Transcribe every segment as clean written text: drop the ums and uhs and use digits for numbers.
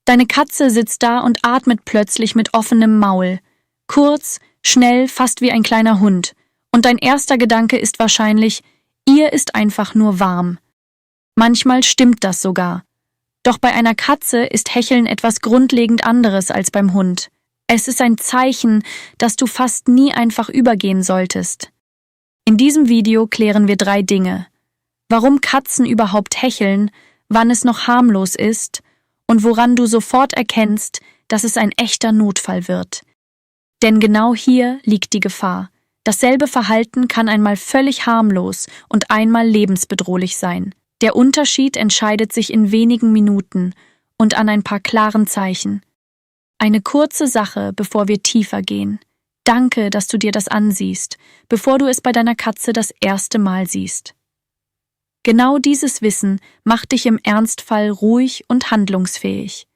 Deine Katze sitzt da und atmet plötzlich mit offenem Maul. Kurz, schnell, fast wie ein kleiner Hund. Und dein erster Gedanke ist wahrscheinlich, ihr ist einfach nur warm. Manchmal stimmt das sogar. Doch bei einer Katze ist Hecheln etwas grundlegend anderes als beim Hund. Es ist ein Zeichen, das du fast nie einfach übergehen solltest. In diesem Video klären wir 3 Dinge. Warum Katzen überhaupt hecheln, wann es noch harmlos ist und woran du sofort erkennst, dass es ein echter Notfall wird. Denn genau hier liegt die Gefahr. Dasselbe Verhalten kann einmal völlig harmlos und einmal lebensbedrohlich sein. Der Unterschied entscheidet sich in wenigen Minuten und an ein paar klaren Zeichen. Eine kurze Sache, bevor wir tiefer gehen. Danke, dass du dir das ansiehst, bevor du es bei deiner Katze das erste Mal siehst. Genau dieses Wissen macht dich im Ernstfall ruhig und handlungsfähig.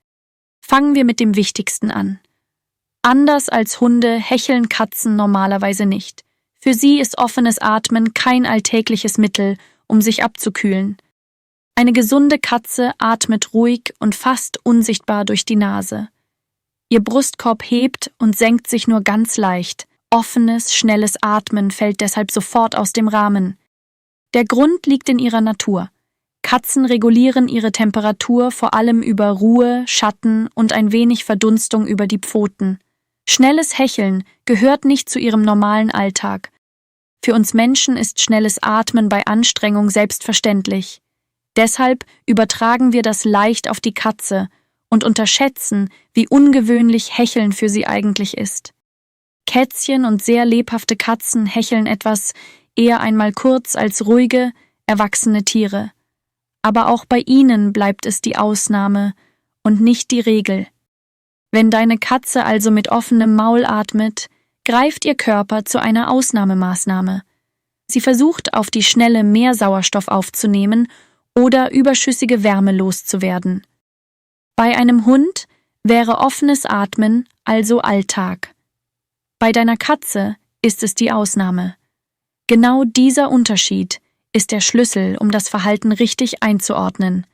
Fangen wir mit dem Wichtigsten an. Anders als Hunde hecheln Katzen normalerweise nicht. Für sie ist offenes Atmen kein alltägliches Mittel, um sich abzukühlen. Eine gesunde Katze atmet ruhig und fast unsichtbar durch die Nase. Ihr Brustkorb hebt und senkt sich nur ganz leicht. Offenes, schnelles Atmen fällt deshalb sofort aus dem Rahmen. Der Grund liegt in ihrer Natur. Katzen regulieren ihre Temperatur vor allem über Ruhe, Schatten und ein wenig Verdunstung über die Pfoten. Schnelles Hecheln gehört nicht zu ihrem normalen Alltag. Für uns Menschen ist schnelles Atmen bei Anstrengung selbstverständlich. Deshalb übertragen wir das leicht auf die Katze und unterschätzen, wie ungewöhnlich Hecheln für sie eigentlich ist. Kätzchen und sehr lebhafte Katzen hecheln etwas eher einmal kurz als ruhige, erwachsene Tiere. Aber auch bei ihnen bleibt es die Ausnahme und nicht die Regel. Wenn deine Katze also mit offenem Maul atmet, greift ihr Körper zu einer Ausnahmemaßnahme. Sie versucht auf die Schnelle mehr Sauerstoff aufzunehmen oder überschüssige Wärme loszuwerden. Bei einem Hund wäre offenes Atmen also Alltag. Bei deiner Katze ist es die Ausnahme. Genau dieser Unterschied ist der Schlüssel, um das Verhalten richtig einzuordnen.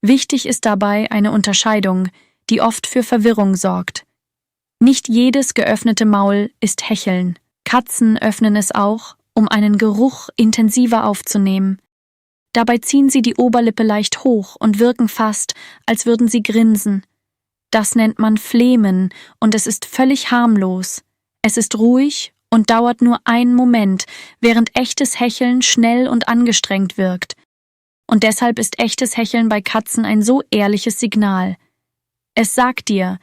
Wichtig ist dabei eine Unterscheidung, die oft für Verwirrung sorgt. Nicht jedes geöffnete Maul ist Hecheln. Katzen öffnen es auch, um einen Geruch intensiver aufzunehmen. Dabei ziehen sie die Oberlippe leicht hoch und wirken fast, als würden sie grinsen. Das nennt man Flehmen und es ist völlig harmlos. Es ist ruhig und dauert nur einen Moment, während echtes Hecheln schnell und angestrengt wirkt. Und deshalb ist echtes Hecheln bei Katzen ein so ehrliches Signal. Es sagt dir,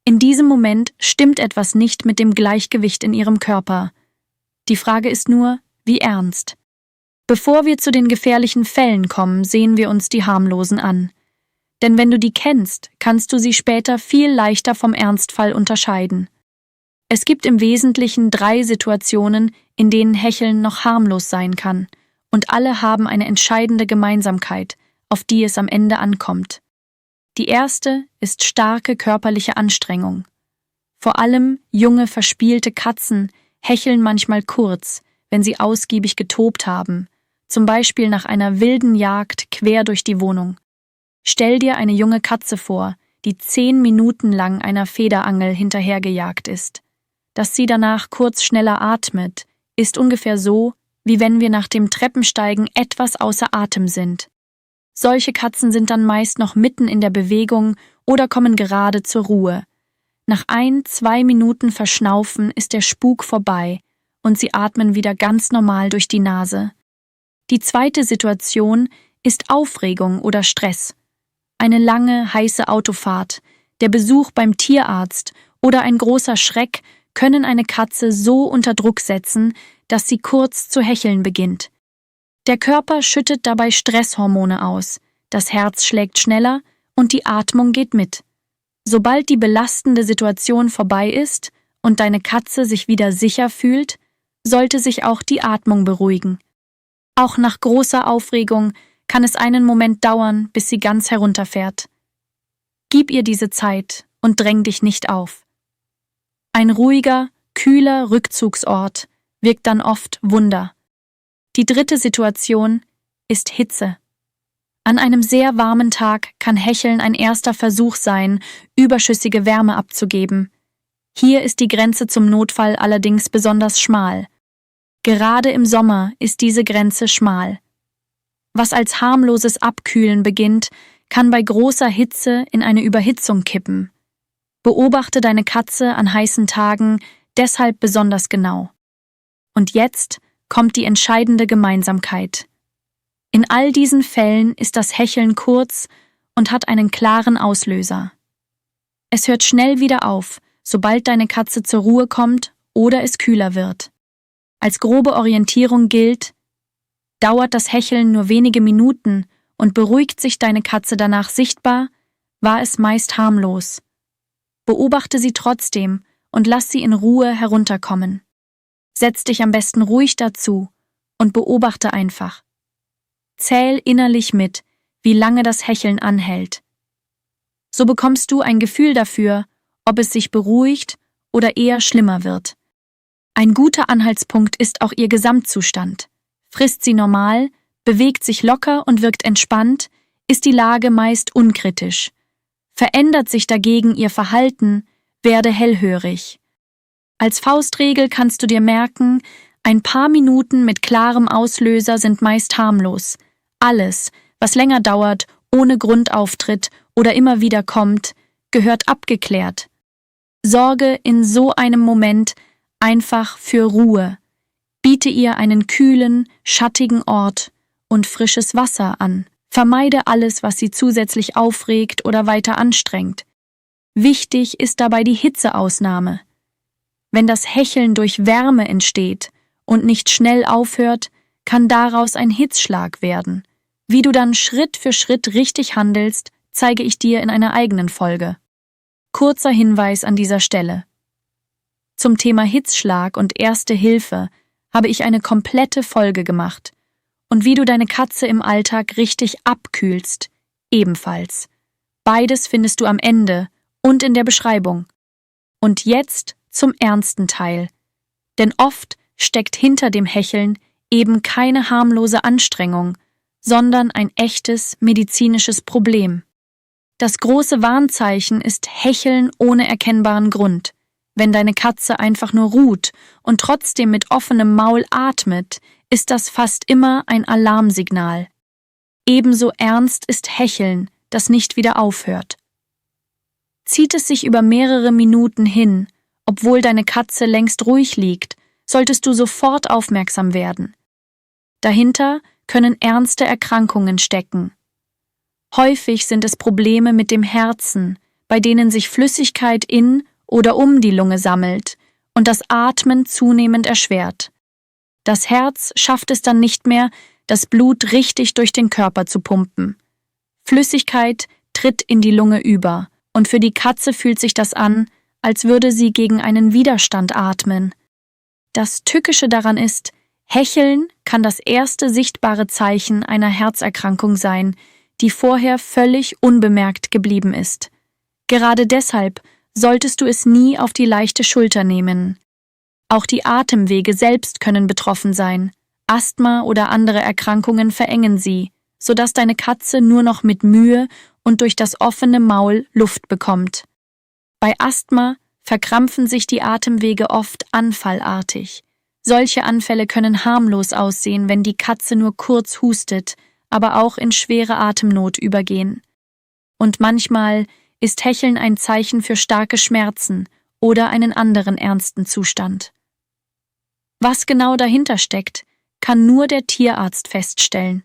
in diesem Moment stimmt etwas nicht mit dem Gleichgewicht in ihrem Körper. Die Frage ist nur, wie ernst? Bevor wir zu den gefährlichen Fällen kommen, sehen wir uns die harmlosen an. Denn wenn du die kennst, kannst du sie später viel leichter vom Ernstfall unterscheiden. Es gibt im Wesentlichen 3 Situationen, in denen Hecheln noch harmlos sein kann, und alle haben eine entscheidende Gemeinsamkeit, auf die es am Ende ankommt. Die erste ist starke körperliche Anstrengung. Vor allem junge, verspielte Katzen hecheln manchmal kurz, wenn sie ausgiebig getobt haben, zum Beispiel nach einer wilden Jagd quer durch die Wohnung. Stell dir eine junge Katze vor, die 10 Minuten lang einer Federangel hinterhergejagt ist. Dass sie danach kurz schneller atmet, ist ungefähr so, wie wenn wir nach dem Treppensteigen etwas außer Atem sind. Solche Katzen sind dann meist noch mitten in der Bewegung oder kommen gerade zur Ruhe. Nach 1-2 Minuten Verschnaufen ist der Spuk vorbei und sie atmen wieder ganz normal durch die Nase. Die zweite Situation ist Aufregung oder Stress. Eine lange, heiße Autofahrt, der Besuch beim Tierarzt oder ein großer Schreck können eine Katze so unter Druck setzen, dass sie kurz zu hecheln beginnt. Der Körper schüttet dabei Stresshormone aus, das Herz schlägt schneller und die Atmung geht mit. Sobald die belastende Situation vorbei ist und deine Katze sich wieder sicher fühlt, sollte sich auch die Atmung beruhigen. Auch nach großer Aufregung kann es einen Moment dauern, bis sie ganz herunterfährt. Gib ihr diese Zeit und dräng dich nicht auf. Ein ruhiger, kühler Rückzugsort wirkt dann oft Wunder. Die dritte Situation ist Hitze. An einem sehr warmen Tag kann Hecheln ein erster Versuch sein, überschüssige Wärme abzugeben. Hier ist die Grenze zum Notfall allerdings besonders schmal. Gerade im Sommer ist diese Grenze schmal. Was als harmloses Abkühlen beginnt, kann bei großer Hitze in eine Überhitzung kippen. Beobachte deine Katze an heißen Tagen deshalb besonders genau. Und jetzt kommt die entscheidende Gemeinsamkeit. In all diesen Fällen ist das Hecheln kurz und hat einen klaren Auslöser. Es hört schnell wieder auf, sobald deine Katze zur Ruhe kommt oder es kühler wird. Als grobe Orientierung gilt: Dauert das Hecheln nur wenige Minuten und beruhigt sich deine Katze danach sichtbar, war es meist harmlos. Beobachte sie trotzdem und lass sie in Ruhe herunterkommen. Setz dich am besten ruhig dazu und beobachte einfach. Zähl innerlich mit, wie lange das Hecheln anhält. So bekommst du ein Gefühl dafür, ob es sich beruhigt oder eher schlimmer wird. Ein guter Anhaltspunkt ist auch ihr Gesamtzustand. Frisst sie normal, bewegt sich locker und wirkt entspannt, ist die Lage meist unkritisch. Verändert sich dagegen ihr Verhalten, werde hellhörig. Als Faustregel kannst du dir merken, ein paar Minuten mit klarem Auslöser sind meist harmlos. Alles, was länger dauert, ohne Grund auftritt oder immer wieder kommt, gehört abgeklärt. Sorge in so einem Moment einfach für Ruhe. Biete ihr einen kühlen, schattigen Ort und frisches Wasser an. Vermeide alles, was sie zusätzlich aufregt oder weiter anstrengt. Wichtig ist dabei die Hitzeausnahme. Wenn das Hecheln durch Wärme entsteht und nicht schnell aufhört, kann daraus ein Hitzschlag werden. Wie du dann Schritt für Schritt richtig handelst, zeige ich dir in einer eigenen Folge. Kurzer Hinweis an dieser Stelle. Zum Thema Hitzschlag und Erste Hilfe habe ich eine komplette Folge gemacht. Und wie du deine Katze im Alltag richtig abkühlst, ebenfalls. Beides findest du am Ende und in der Beschreibung. Und jetzt zum ernsten Teil. Denn oft steckt hinter dem Hecheln eben keine harmlose Anstrengung, sondern ein echtes medizinisches Problem. Das große Warnzeichen ist Hecheln ohne erkennbaren Grund. Wenn deine Katze einfach nur ruht und trotzdem mit offenem Maul atmet, ist das fast immer ein Alarmsignal. Ebenso ernst ist Hecheln, das nicht wieder aufhört. Zieht es sich über mehrere Minuten hin, obwohl deine Katze längst ruhig liegt, solltest du sofort aufmerksam werden. Dahinter können ernste Erkrankungen stecken. Häufig sind es Probleme mit dem Herzen, bei denen sich Flüssigkeit in oder um die Lunge sammelt und das Atmen zunehmend erschwert. Das Herz schafft es dann nicht mehr, das Blut richtig durch den Körper zu pumpen. Flüssigkeit tritt in die Lunge über und für die Katze fühlt sich das an, als würde sie gegen einen Widerstand atmen. Das Tückische daran ist, Hecheln kann das erste sichtbare Zeichen einer Herzerkrankung sein, die vorher völlig unbemerkt geblieben ist. Gerade deshalb solltest du es nie auf die leichte Schulter nehmen. Auch die Atemwege selbst können betroffen sein. Asthma oder andere Erkrankungen verengen sie, sodass deine Katze nur noch mit Mühe und durch das offene Maul Luft bekommt. Bei Asthma verkrampfen sich die Atemwege oft anfallartig. Solche Anfälle können harmlos aussehen, wenn die Katze nur kurz hustet, aber auch in schwere Atemnot übergehen. Und manchmal ist Hecheln ein Zeichen für starke Schmerzen oder einen anderen ernsten Zustand. Was genau dahinter steckt, kann nur der Tierarzt feststellen.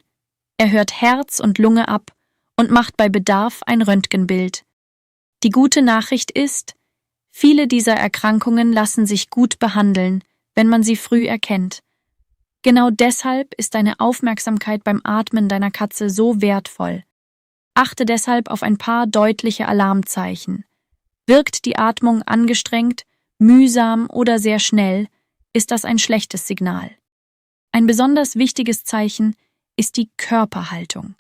Er hört Herz und Lunge ab und macht bei Bedarf ein Röntgenbild. Die gute Nachricht ist, viele dieser Erkrankungen lassen sich gut behandeln, wenn man sie früh erkennt. Genau deshalb ist deine Aufmerksamkeit beim Atmen deiner Katze so wertvoll. Achte deshalb auf ein paar deutliche Alarmzeichen. Wirkt die Atmung angestrengt, mühsam oder sehr schnell, ist das ein schlechtes Signal. Ein besonders wichtiges Zeichen ist die Körperhaltung.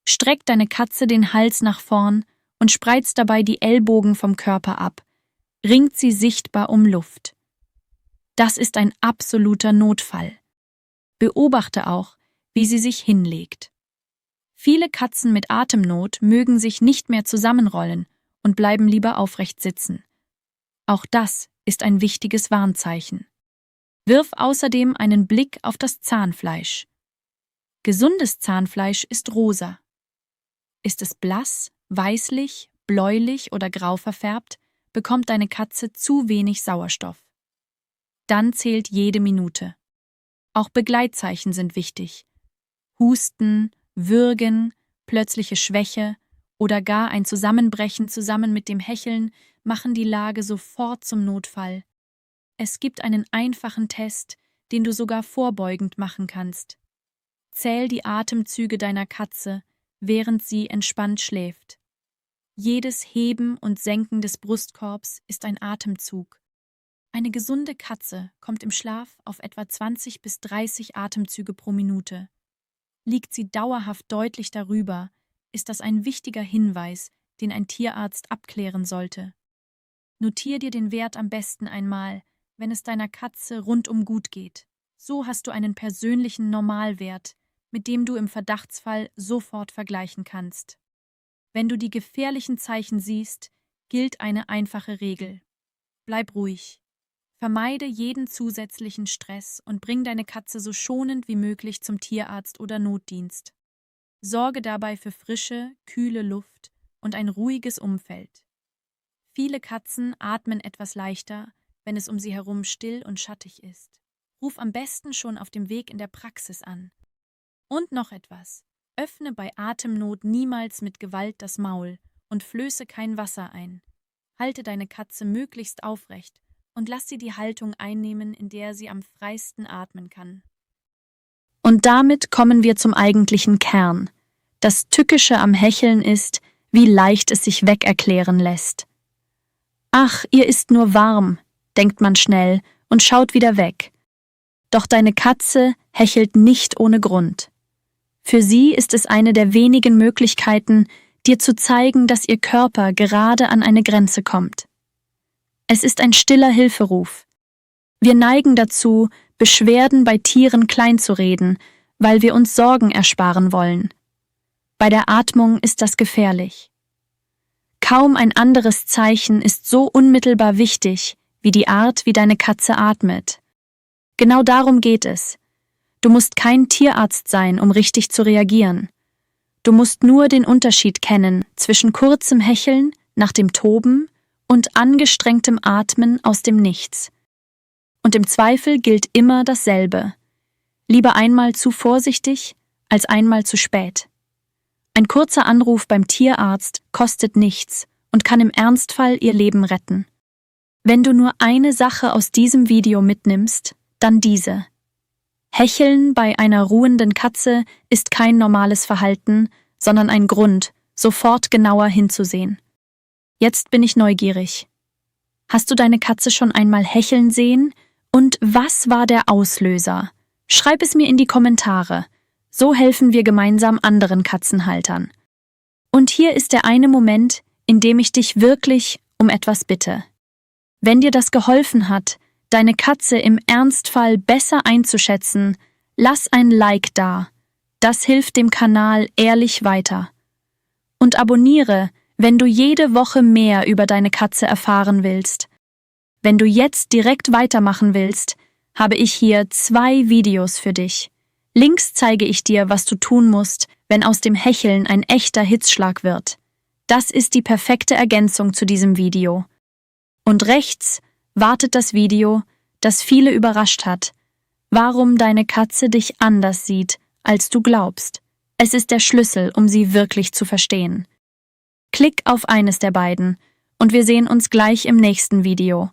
Streck deine Katze den Hals nach vorn und spreizt dabei die Ellbogen vom Körper ab. Ringt sie sichtbar um Luft. Das ist ein absoluter Notfall. Beobachte auch, wie sie sich hinlegt. Viele Katzen mit Atemnot mögen sich nicht mehr zusammenrollen und bleiben lieber aufrecht sitzen. Auch das ist ein wichtiges Warnzeichen. Wirf außerdem einen Blick auf das Zahnfleisch. Gesundes Zahnfleisch ist rosa. Ist es blass, weißlich, bläulich oder grau verfärbt, bekommt deine Katze zu wenig Sauerstoff. Dann zählt jede Minute. Auch Begleitzeichen sind wichtig. Husten, Würgen, plötzliche Schwäche oder gar ein Zusammenbrechen zusammen mit dem Hecheln machen die Lage sofort zum Notfall. Es gibt einen einfachen Test, den du sogar vorbeugend machen kannst. Zähl die Atemzüge deiner Katze, während sie entspannt schläft. Jedes Heben und Senken des Brustkorbs ist ein Atemzug. Eine gesunde Katze kommt im Schlaf auf etwa 20 bis 30 Atemzüge pro Minute. Liegt sie dauerhaft deutlich darüber, ist das ein wichtiger Hinweis, den ein Tierarzt abklären sollte. Notier dir den Wert am besten einmal, wenn es deiner Katze rundum gut geht. So hast du einen persönlichen Normalwert, mit dem du im Verdachtsfall sofort vergleichen kannst. Wenn du die gefährlichen Zeichen siehst, gilt eine einfache Regel. Bleib ruhig. Vermeide jeden zusätzlichen Stress und bring deine Katze so schonend wie möglich zum Tierarzt oder Notdienst. Sorge dabei für frische, kühle Luft und ein ruhiges Umfeld. Viele Katzen atmen etwas leichter, wenn es um sie herum still und schattig ist. Ruf am besten schon auf dem Weg in der Praxis an. Und noch etwas. Öffne bei Atemnot niemals mit Gewalt das Maul und flöße kein Wasser ein. Halte deine Katze möglichst aufrecht und lass sie die Haltung einnehmen, in der sie am freisten atmen kann. Und damit kommen wir zum eigentlichen Kern. Das Tückische am Hecheln ist, wie leicht es sich wegerklären lässt. Ach, ihr ist nur warm, denkt man schnell und schaut wieder weg. Doch deine Katze hechelt nicht ohne Grund. Für sie ist es eine der wenigen Möglichkeiten, dir zu zeigen, dass ihr Körper gerade an eine Grenze kommt. Es ist ein stiller Hilferuf. Wir neigen dazu, Beschwerden bei Tieren kleinzureden, weil wir uns Sorgen ersparen wollen. Bei der Atmung ist das gefährlich. Kaum ein anderes Zeichen ist so unmittelbar wichtig, wie die Art, wie deine Katze atmet. Genau darum geht es. Du musst kein Tierarzt sein, um richtig zu reagieren. Du musst nur den Unterschied kennen zwischen kurzem Hecheln nach dem Toben und angestrengtem Atmen aus dem Nichts. Und im Zweifel gilt immer dasselbe. Lieber einmal zu vorsichtig, als einmal zu spät. Ein kurzer Anruf beim Tierarzt kostet nichts und kann im Ernstfall ihr Leben retten. Wenn du nur eine Sache aus diesem Video mitnimmst, dann diese. Hecheln bei einer ruhenden Katze ist kein normales Verhalten, sondern ein Grund, sofort genauer hinzusehen. Jetzt bin ich neugierig. Hast du deine Katze schon einmal hecheln sehen? Und was war der Auslöser? Schreib es mir in die Kommentare. So helfen wir gemeinsam anderen Katzenhaltern. Und hier ist der eine Moment, in dem ich dich wirklich um etwas bitte. Wenn dir das geholfen hat, deine Katze im Ernstfall besser einzuschätzen, lass ein Like da. Das hilft dem Kanal ehrlich weiter. Und abonniere, wenn du jede Woche mehr über deine Katze erfahren willst. Wenn du jetzt direkt weitermachen willst, habe ich hier 2 Videos für dich. Links zeige ich dir, was du tun musst, wenn aus dem Hecheln ein echter Hitzschlag wird. Das ist die perfekte Ergänzung zu diesem Video. Und rechts wartet das Video, das viele überrascht hat. Warum deine Katze dich anders sieht, als du glaubst. Es ist der Schlüssel, um sie wirklich zu verstehen. Klick auf eines der beiden und wir sehen uns gleich im nächsten Video.